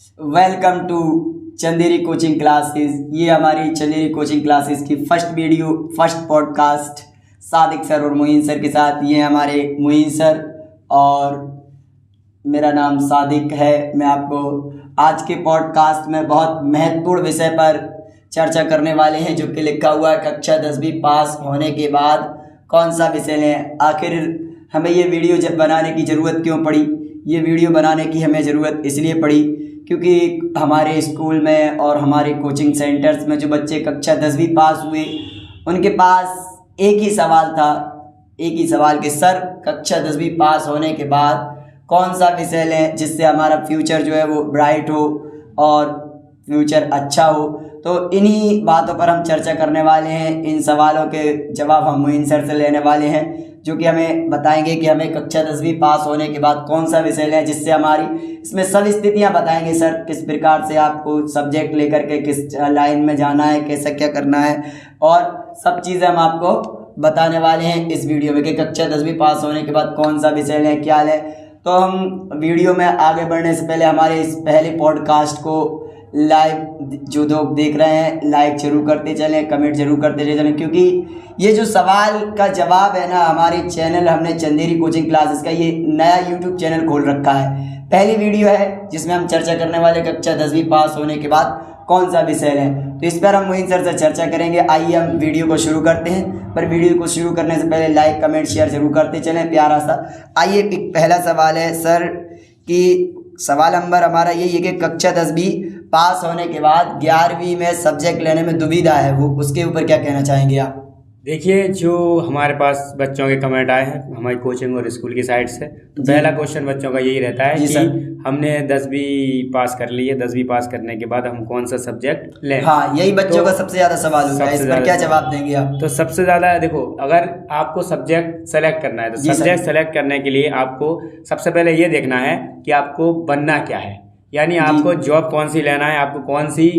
Welcome to Chanderi coaching classes. ये हमारी Chanderi coaching classes की फर्स्ट पॉडकास्ट सादिक सर और मोइन सर के साथ। ये हमारे मोइन सर और मेरा नाम सादिक है। मैं आपको आज के पॉडकास्ट में बहुत महत्वपूर्ण विषय पर चर्चा करने वाले हैं, जो कि लिखा हुआ है कक्षा 10वीं पास होने के बाद कौन सा विषय लें। आखिर हमें ये वीडियो जब बनाने की ज़रूरत क्यों पड़ी? ये वीडियो बनाने की हमें ज़रूरत इसलिए पड़ी क्योंकि हमारे स्कूल में और हमारे कोचिंग सेंटर्स में जो बच्चे कक्षा 10वीं पास हुए, उनके पास एक ही सवाल कि सर कक्षा 10वीं पास होने के बाद कौन सा विषय लें जिससे हमारा फ्यूचर जो है वो ब्राइट हो और फ्यूचर अच्छा हो। तो इन्हीं बातों पर हम चर्चा करने वाले हैं। इन सवालों के जवाब हम मोइन सर से लेने वाले हैं, जो कि हमें बताएंगे कि हमें कक्षा 10वीं पास होने के बाद कौन सा विषय लें जिससे हमारी, इसमें सब स्थितियां बताएंगे सर, किस प्रकार से आपको सब्जेक्ट लेकर के किस लाइन में जाना है, कैसा क्या करना है, और सब चीज़ें हम आपको बताने वाले हैं इस वीडियो में कि कक्षा 10वीं पास होने के बाद कौन सा विषय लें, क्या लें। तो हम वीडियो में आगे बढ़ने से पहले हमारे इस पहले पॉडकास्ट को लाइव जो लोग देख रहे हैं लाइक जरूर करते चलें, कमेंट जरूर करते चलें, क्योंकि ये जो सवाल का जवाब है ना, हमारे चैनल, हमने चंदेरी कोचिंग क्लासेस का ये नया यूट्यूब चैनल खोल रखा है। पहली वीडियो है जिसमें हम चर्चा करने वाले कक्षा 10वीं पास होने के बाद कौन सा विषय लें। तो इस पर हम मोइन सर से चर्चा करेंगे। आइए हम वीडियो को शुरू करते हैं, पर वीडियो को शुरू करने से पहले लाइक कमेंट शेयर जरूर करते चलें, प्यारा सा। आइए, एक पहला सवाल है सर कि सवाल नंबर हमारा यही है कि कक्षा 10वीं पास होने के बाद 11वीं में सब्जेक्ट लेने में दुविधा है, वो उसके ऊपर क्या कहना चाहेंगे आप? देखिए, जो हमारे पास बच्चों के कमेंट आए हैं हमारी कोचिंग और स्कूल की साइड से, तो पहला क्वेश्चन बच्चों का यही रहता है कि हमने 10वीं पास कर ली है, 10वीं पास करने के बाद हम कौन सा सब्जेक्ट लें। हाँ, यही बच्चों का सबसे ज़्यादा सवाल होता है। इस पर क्या जवाब देंगे आप? तो सबसे ज़्यादा देखो, अगर आपको सब्जेक्ट सेलेक्ट करना है तो सब्जेक्ट सेलेक्ट करने के लिए आपको सबसे पहले ये देखना है कि आपको बनना क्या है, यानी आपको जॉब कौन सी लेना है, आपको कौन सी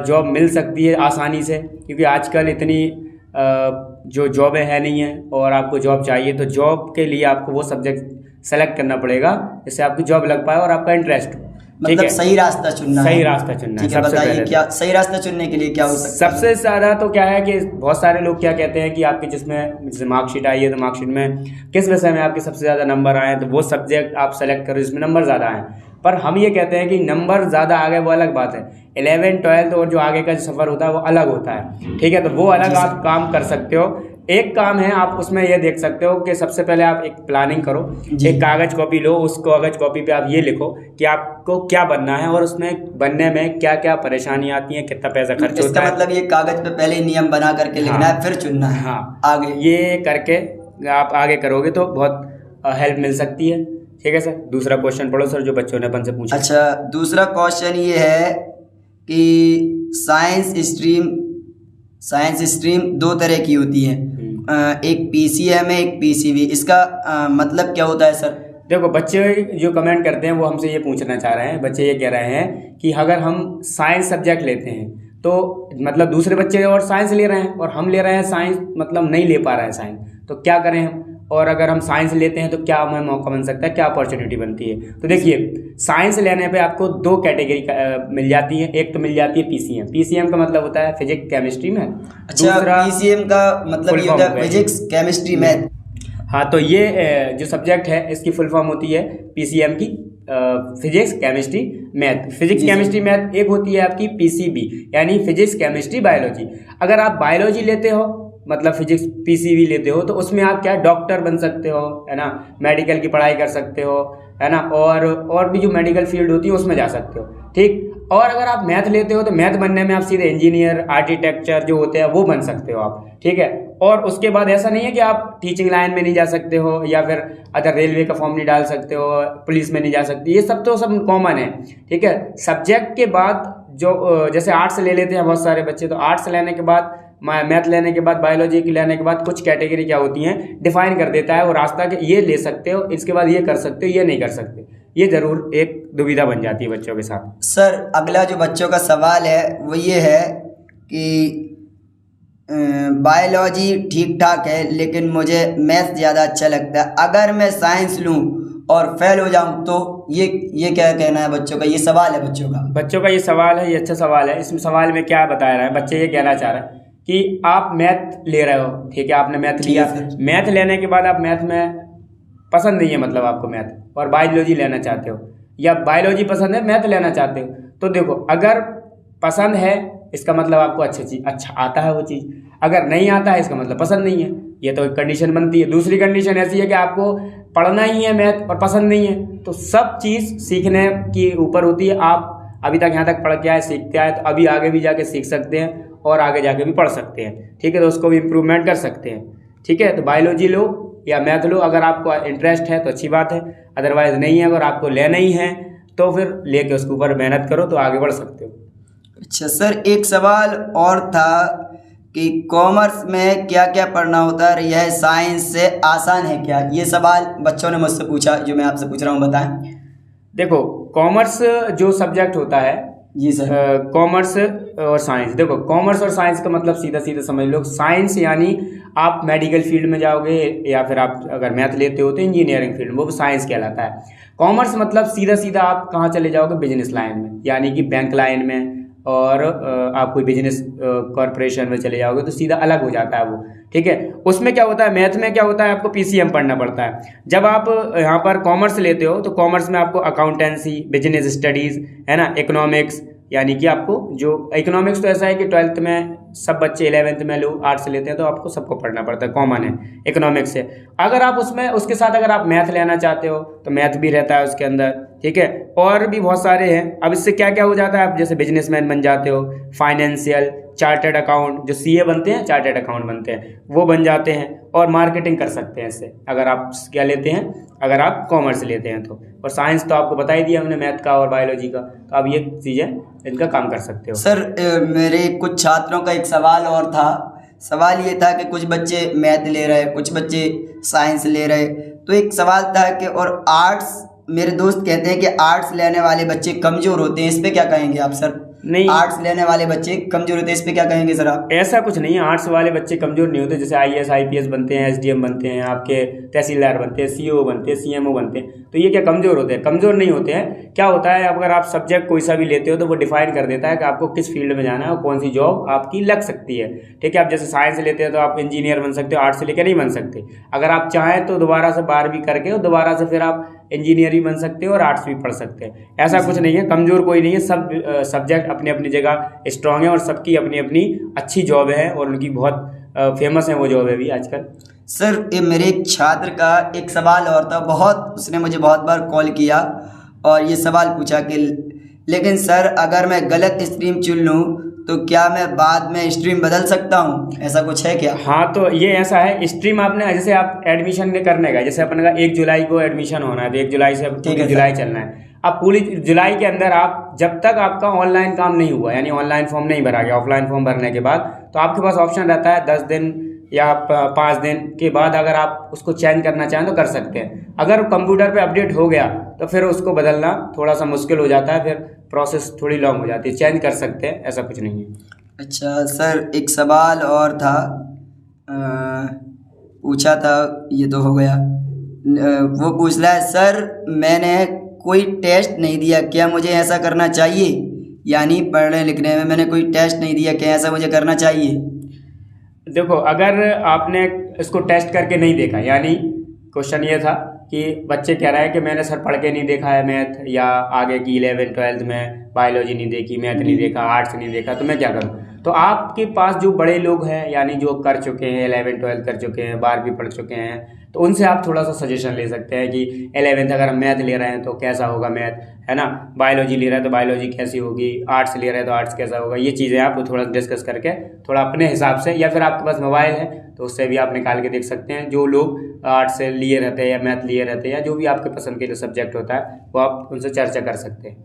जॉब मिल सकती है आसानी से, क्योंकि आजकल इतनी जो जॉबें है नहीं है और आपको जॉब चाहिए, तो जॉब के लिए आपको वो सब्जेक्ट सेलेक्ट करना पड़ेगा जिससे आपकी जॉब लग पाए और आपका इंटरेस्ट हो। मतलब सही रास्ता चुनना है। सबसे पहले क्या सही रास्ता चुनने के लिए क्या हो सकता है? सबसे ज़्यादा तो क्या है कि बहुत सारे लोग क्या कहते हैं कि आपके जिसमें जैसे मार्कशीट आई है तो मार्कशीट में किस विषय में आपके सबसे ज़्यादा नंबर आए तो वो सब्जेक्ट आप सेलेक्ट करो जिसमें नंबर ज़्यादा आए। पर हम ये कहते हैं कि नंबर ज़्यादा आ गए वो अलग बात है, 11th 12th और जो आगे का सफ़र होता है वो अलग होता है, ठीक है। तो वो अलग आप काम कर सकते हो। एक काम है, आप उसमें ये देख सकते हो कि सबसे पहले आप एक प्लानिंग करो, एक कागज़ कॉपी लो, उस कागज़ कॉपी पे आप ये लिखो कि आपको क्या बनना है और उसमें बनने में क्या क्या परेशानी आती है, कितना पैसा खर्च होता है। मतलब ये कागज़ पे पहले नियम बना करके लिखना है, फिर चुनना है। हाँ, आगे ये करके आप आगे करोगे तो बहुत हेल्प मिल सकती है, ठीक है सर। दूसरा क्वेश्चन पढ़ो सर, जो बच्चों ने अपन से पूछा। अच्छा, दूसरा क्वेश्चन ये है कि साइंस स्ट्रीम दो तरह की होती है, एक पीसीएम है, एक पीसीबी। इसका मतलब क्या होता है सर? देखो, बच्चे जो कमेंट करते हैं वो हमसे ये पूछना चाह रहे हैं, बच्चे ये कह रहे हैं कि अगर हम साइंस सब्जेक्ट लेते हैं तो मतलब दूसरे बच्चे और साइंस ले रहे हैं और हम ले रहे हैं साइंस, मतलब नहीं ले पा रहे हैं साइंस, तो क्या करें हम? और अगर हम साइंस लेते हैं तो क्या हमें मौका बन सकता है, क्या अपॉर्चुनिटी बनती है? तो देखिए, साइंस लेने पे आपको दो कैटेगरी मिल जाती है। एक तो मिल जाती है पीसीएम। पीसीएम का मतलब होता है फिजिक्स केमिस्ट्री मैथ। अच्छा, पीसीएम का मतलब ये होता है फिजिक्स केमिस्ट्री मैथ। हाँ, तो ये जो सब्जेक्ट है इसकी फुल फॉर्म होती है पीसीएम की, physics chemistry math. Physics chemistry math एक होती है आपकी पीसीबी, यानी फिजिक्स केमिस्ट्री बायोलॉजी। अगर आप बायोलॉजी लेते हो, मतलब फिजिक्स पीसीबी लेते हो, तो उसमें आप क्या डॉक्टर बन सकते हो, है ना, मेडिकल की पढ़ाई कर सकते हो, है ना, और भी जो मेडिकल फील्ड होती है उसमें जा सकते हो, ठीक। और अगर आप मैथ लेते हो तो मैथ बनने में आप सीधे इंजीनियर, आर्किटेक्चर जो होते हैं वो बन सकते हो आप, ठीक है। और उसके बाद ऐसा नहीं है कि आप टीचिंग लाइन में नहीं जा सकते हो, या फिर अदर रेलवे का फॉर्म नहीं डाल सकते हो, पुलिस में नहीं जा सकते, ये सब तो सब कॉमन है, ठीक है। सब्जेक्ट के बाद जो जैसे आर्ट्स ले लेते हैं बहुत सारे बच्चे, तो आर्ट्स लेने के बाद, मैथ लेने के बाद, बायोलॉजी लेने के बाद कुछ कैटेगरी क्या होती हैं डिफाइन कर देता है वो रास्ता कि ये ले सकते हो, इसके बाद ये कर सकते हो, ये नहीं कर सकते। ये जरूर एक दुविधा बन जाती है बच्चों के साथ। सर, अगला जो बच्चों का सवाल है वो ये है कि बायोलॉजी ठीक ठाक है लेकिन मुझे मैथ ज़्यादा अच्छा लगता है, अगर मैं साइंस लूँ और फेल हो जाऊं तो ये क्या कहना है बच्चों का, ये सवाल है बच्चों का। ये सवाल है, ये अच्छा सवाल है। इस सवाल में क्या बता रहा है बच्चे, ये कहना चाह रहा है कि आप मैथ ले रहे हो, ठीक है, आपने मैथ लिया, मैथ लेने के बाद आप मैथ में पसंद नहीं है, मतलब आपको मैथ, और बायोलॉजी लेना चाहते हो, या बायोलॉजी पसंद है मैथ लेना चाहते हो। तो देखो, अगर पसंद है इसका मतलब आपको अच्छा आता है वो चीज़, अगर नहीं आता है इसका मतलब पसंद नहीं है। ये तो एक कंडीशन बनती है। दूसरी कंडीशन ऐसी है कि आपको पढ़ना ही है मैथ और पसंद नहीं है, तो सब चीज़ सीखने की ऊपर होती है। आप अभी तक यहाँ तक पढ़ के आए, सीखते आए, तो अभी आगे भी जाके सीख सकते हैं और आगे जाके भी पढ़ सकते हैं, ठीक है, तो उसको भी इम्प्रूवमेंट कर सकते हैं, ठीक है। तो बायोलॉजी लो या मैथ लो, अगर आपको इंटरेस्ट है तो अच्छी बात है, अदरवाइज नहीं है, अगर आपको लेना ही है तो फिर लेके उसके ऊपर मेहनत करो तो आगे बढ़ सकते हो। अच्छा सर, एक सवाल और था कि कॉमर्स में क्या क्या पढ़ना होता है, यह साइंस से आसान है क्या? ये सवाल बच्चों ने मुझसे पूछा, जो मैं आपसे पूछ रहा हूँ, बताएं। देखो, कॉमर्स जो सब्जेक्ट होता है, जी सर, कॉमर्स और साइंस, देखो कॉमर्स और साइंस का मतलब सीधा सीधा समझ लो, साइंस यानी आप मेडिकल फील्ड में जाओगे, या फिर आप अगर मैथ लेते हो तो इंजीनियरिंग फील्ड में, वो साइंस कहलाता है। कॉमर्स मतलब सीधा सीधा आप कहाँ चले जाओगे, बिजनेस लाइन में, यानी कि बैंक लाइन में, और आप कोई बिजनेस कॉरपोरेशन में चले जाओगे तो सीधा अलग हो जाता है वो, ठीक है। उसमें क्या होता है, मैथ में क्या होता है, आपको पीसीएम पढ़ना पड़ता है। जब आप यहाँ पर कॉमर्स लेते हो तो कॉमर्स में आपको अकाउंटेंसी, बिजनेस स्टडीज़, है ना, इकोनॉमिक्स, यानी कि आपको जो इकोनॉमिक्स तो ऐसा है कि 12th में सब बच्चे, 11th में लोग आर्ट्स लेते हैं तो आपको सबको पढ़ना पड़ता है, कॉमन है इकोनॉमिक्स से। अगर आप उसमें उसके साथ अगर आप मैथ लेना चाहते हो तो मैथ भी रहता है उसके अंदर, ठीक है, और भी बहुत सारे हैं। अब इससे क्या क्या हो जाता है, आप जैसे बिजनेसमैन बन जाते हो, फाइनेंशियल, चार्टर्ड अकाउंट, जो सीए बनते हैं चार्टर्ड अकाउंट बनते हैं, वो बन जाते हैं, और मार्केटिंग कर सकते हैं इससे, अगर आप क्या लेते हैं, अगर आप कॉमर्स लेते हैं तो। और साइंस तो आपको बता ही दिया हमने, मैथ का और बायोलॉजी का, तो आप ये चीज़ें इनका काम कर सकते हो। सर मेरे कुछ छात्रों का एक सवाल और था। सवाल ये था कि कुछ बच्चे मैथ ले रहे, कुछ बच्चे साइंस ले रहे, तो एक सवाल था कि और आर्ट्स, मेरे दोस्त कहते हैं कि आर्ट्स लेने वाले बच्चे कमज़ोर होते हैं, इस पे क्या कहेंगे आप सर? नहीं, आर्ट्स लेने वाले बच्चे कमजोर होते हैं, इस पे क्या कहेंगे सर आप? ऐसा कुछ नहीं है, आर्ट्स वाले बच्चे कमजोर नहीं होते। जैसे आईएएस आईपीएस बनते हैं, एसडीएम बनते हैं, आपके तहसीलदार बनते हैं, सीओ बनते हैं, सीएमओ बनते हैं, तो ये क्या कमजोर होते हैं? कमजोर नहीं होते हैं। क्या होता है, अगर आप सब्जेक्ट कोई सा भी लेते हो तो वो डिफाइन कर देता है कि आपको किस फील्ड में जाना है और कौन सी जॉब आपकी लग सकती है, ठीक है। आप जैसे साइंस लेते हो तो आप इंजीनियर बन सकते हो, आर्ट्स से लेकर नहीं बन सकते। अगर आप चाहें तो दोबारा से 12वीं करके और दोबारा से फिर आप इंजीनियर भी बन सकते हो और आर्ट्स भी पढ़ सकते हैं। ऐसा कुछ नहीं है, कमज़ोर कोई नहीं है, सब सब्जेक्ट अपनी अपनी जगह स्ट्रांग है और सबकी अपनी अपनी अच्छी जॉब है और उनकी बहुत फेमस है वो जॉब है भी आजकल। सर ये मेरे एक छात्र का एक सवाल और था, उसने मुझे बहुत बार कॉल किया और ये सवाल पूछा कि लेकिन सर अगर मैं गलत स्ट्रीम चुन लूँ तो क्या मैं बाद में स्ट्रीम बदल सकता हूँ, ऐसा कुछ है क्या? हाँ, तो ये ऐसा है, स्ट्रीम आपने जैसे आप एडमिशन करने का, जैसे अपने का 1 जुलाई को एडमिशन होना है तो 1 जुलाई से पूरी जुलाई चलना है। अब पूरी जुलाई के अंदर आप जब तक आपका ऑनलाइन काम नहीं हुआ, यानी ऑनलाइन फॉर्म नहीं भरा गया, ऑफलाइन फॉर्म भरने के बाद, तो आपके पास ऑप्शन रहता है 10 दिन या 5 दिन के बाद अगर आप उसको चेंज करना चाहें तो कर सकते हैं। अगर कंप्यूटर पे अपडेट हो गया तो फिर उसको बदलना थोड़ा सा मुश्किल हो जाता है, फिर प्रोसेस थोड़ी लॉन्ग हो जाती है। चेंज कर सकते हैं, ऐसा कुछ नहीं है। अच्छा सर, एक सवाल और था, पूछा था, ये तो हो गया। वो पूछ रहा है सर मैंने कोई टेस्ट नहीं दिया, क्या मुझे ऐसा करना चाहिए? यानी पढ़ने लिखने में मैंने कोई टेस्ट नहीं दिया, क्या ऐसा मुझे करना चाहिए? देखो, अगर आपने इसको टेस्ट करके नहीं देखा, यानी क्वेश्चन ये था कि बच्चे कह रहे हैं कि मैंने सर पढ़ के नहीं देखा है मैथ, या आगे की 11th 12th में बायोलॉजी नहीं देखी, मैथ नहीं देखा, आर्ट्स नहीं देखा, तो मैं क्या करूं? तो आपके पास जो बड़े लोग हैं, यानी जो कर चुके हैं, 11th 12th कर चुके हैं, 12वीं पढ़ चुके हैं, तो उनसे आप थोड़ा सा सजेशन ले सकते हैं कि 11th अगर हम मैथ ले रहे हैं तो कैसा होगा मैथ, है ना, बायोलॉजी ले रहे हैं तो बायोलॉजी कैसी होगी, आर्ट्स ले रहे हैं तो आर्ट्स कैसा होगा। ये चीज़ें आप थोड़ा डिस्कस करके थोड़ा अपने हिसाब से, या फिर आपके पास मोबाइल है तो उससे भी आप निकाल के देख सकते हैं। जो लोग आर्ट्स से लिए रहते हैं या मैथ लिए रहते हैं या जो भी आपके पसंद के लिए सब्जेक्ट होता है वो आप उनसे चर्चा कर सकते हैं।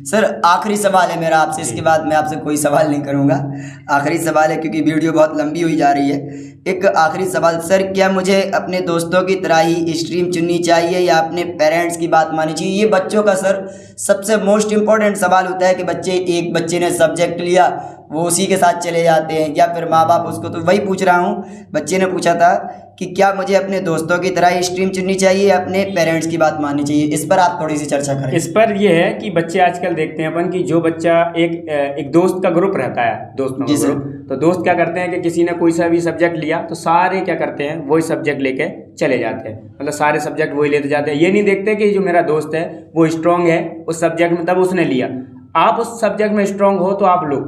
सर आखिरी सवाल है मेरा आपसे, इसके बाद मैं आपसे कोई सवाल नहीं करूंगा। आखिरी सवाल है क्योंकि वीडियो बहुत लंबी हुई जा रही है। एक आखिरी सवाल सर, क्या मुझे अपने दोस्तों की तरह ही स्ट्रीम चुननी चाहिए या अपने पेरेंट्स की बात माननी चाहिए? ये बच्चों का सर सबसे मोस्ट इम्पोर्टेंट सवाल होता है कि एक बच्चे ने सब्जेक्ट लिया, वो उसी के साथ चले जाते हैं, या फिर माँ बाप उसको, तो वही पूछ रहा हूँ। बच्चे ने पूछा था कि क्या मुझे अपने दोस्तों की तरह स्ट्रीम चुननी चाहिए या अपने पेरेंट्स की बात माननी चाहिए, इस पर आप थोड़ी सी चर्चा करें। इस पर ये है कि बच्चे आजकल देखते हैं अपन कि जो बच्चा एक दोस्त का ग्रुप रहता है, दोस्तों का ग्रुप, तो दोस्त क्या करते हैं कि किसी ने कोई सा भी सब्जेक्ट लिया तो सारे क्या करते हैं वही सब्जेक्ट लेके चले जाते हैं, मतलब सारे सब्जेक्ट वही लेते जाते हैं। ये नहीं देखते कि जो मेरा दोस्त है वो स्ट्रांग है उस सब्जेक्ट में, तब उसने लिया। आप उस सब्जेक्ट में स्ट्रांग हो तो आप लो।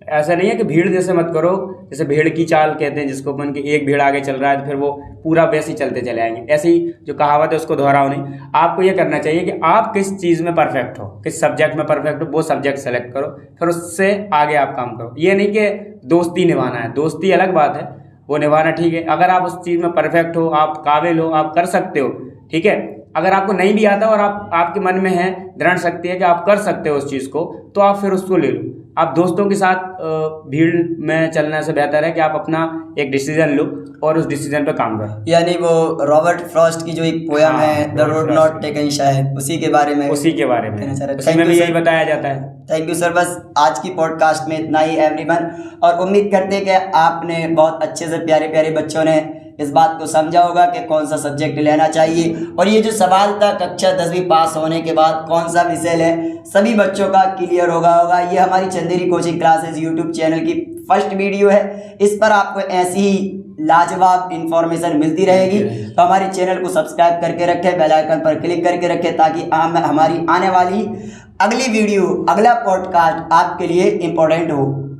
ऐसा नहीं है कि भीड़ जैसे मत करो, जैसे भीड़ की चाल कहते हैं जिसको अपन, कि एक भीड़ आगे चल रहा है तो फिर वो पूरा वैसे ही चलते चले आएंगे। ऐसे ही जो कहावत है उसको दोहराओ नहीं। आपको ये करना चाहिए कि आप किस चीज़ में परफेक्ट हो, किस सब्जेक्ट में परफेक्ट हो, वो सब्जेक्ट सेलेक्ट करो, फिर उससे आगे आप काम करो। ये नहीं कि दोस्ती निभाना है, दोस्ती अलग बात है, वो निभाना ठीक है। अगर आप उस चीज़ में परफेक्ट हो, आप काबिल हो, आप कर सकते हो, ठीक है। अगर आपको नहीं भी आता और आपके मन में है दृढ़ शक्ति है कि आप कर सकते हो उस चीज़ को, तो आप फिर उसको ले लो। आप दोस्तों के साथ भीड़ में चलने से बेहतर है कि आप अपना एक डिसीजन लो और उस डिसीजन पे काम करो। यानी वो रॉबर्ट फ्रॉस्ट की जो एक पोयम है द रोड नॉट टेकन, शायद उसी के बारे में उसमें भी यही बताया जाता है। Thank you sir. बस आज की पॉडकास्ट में इतना ही एवरीवन, और उम्मीद करते हैं कि आपने बहुत अच्छे से, प्यारे प्यारे बच्चों ने इस बात को समझा होगा कि कौन सा सब्जेक्ट लेना चाहिए। और ये जो सवाल था कक्षा 10वीं पास होने के बाद कौन सा विषय लें, सभी बच्चों का क्लियर होगा। ये हमारी Chanderi coaching classes YouTube channel की फर्स्ट वीडियो है। इस पर आपको ऐसी ही लाजवाब इंफॉर्मेशन मिलती रहेगी, तो हमारे चैनल को सब्सक्राइब करके रखें, बेल आइकन पर क्लिक करके रखें, ताकि हमारी आने वाली अगली वीडियो, अगला पॉडकास्ट आपके लिए इम्पोर्टेंट हो।